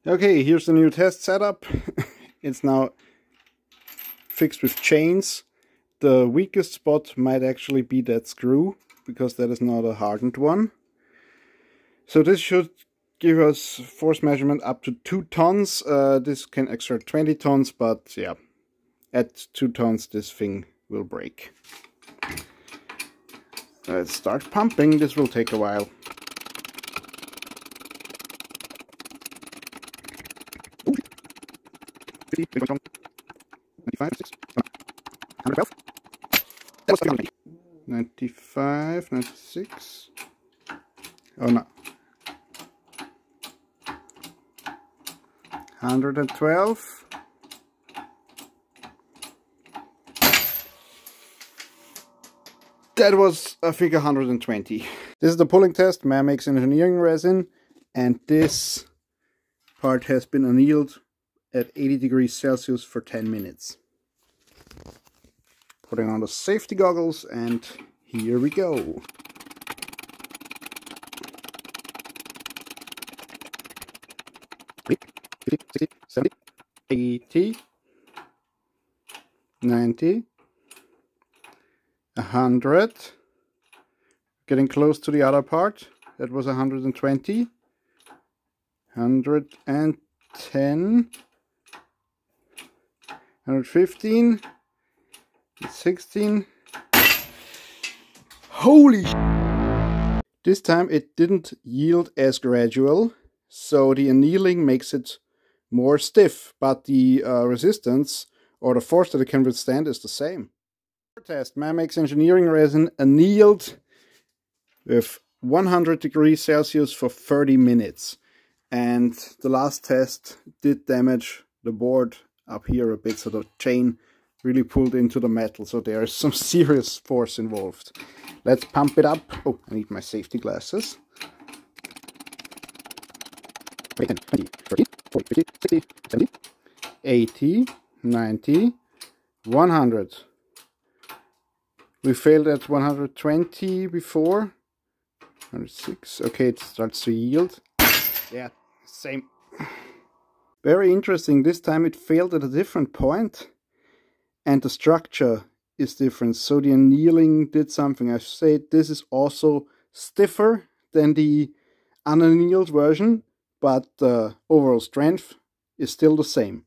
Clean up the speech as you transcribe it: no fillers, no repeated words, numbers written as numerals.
Okay, here's the new test setup. It's now fixed with chains. The weakest spot might actually be that screw, because that is not a hardened one. So this should give us force measurement up to 2 tons. This can exert 20 tons, but yeah, at 2 tons this thing will break. Let's start pumping. This will take a while. Ooh. 50, 95, 6, 112. That was 320. 95, 96. Oh no. 112. That was a figure 120. This is the pulling test, MAYER Engineering Resin, and this part has been annealed at 80 degrees Celsius for 10 minutes. Putting on the safety goggles, and here we go. 50, 60, 70, 80, 90, 100, getting close to the other part. That was 120, 110, 115, 16. Holy! This time it didn't yield as gradual, so the annealing makes it more stiff, but the resistance or the force that it can withstand is the same. Test, MAYER Engineering Resin annealed with 100 degrees Celsius for 30 minutes. And the last test did damage the board up here a bit, so the chain really pulled into the metal, so there is some serious force involved. Let's pump it up. Oh, I need my safety glasses. 10, 20, 30, 40, 50, 60, 70, 80, 90, 100. We failed at 120 before. 106. Okay, it starts to yield. Yeah, same. Very interesting. This time it failed at a different point, and the structure is different. So the annealing did something. I say this is also stiffer than the unannealed version, but the overall strength is still the same.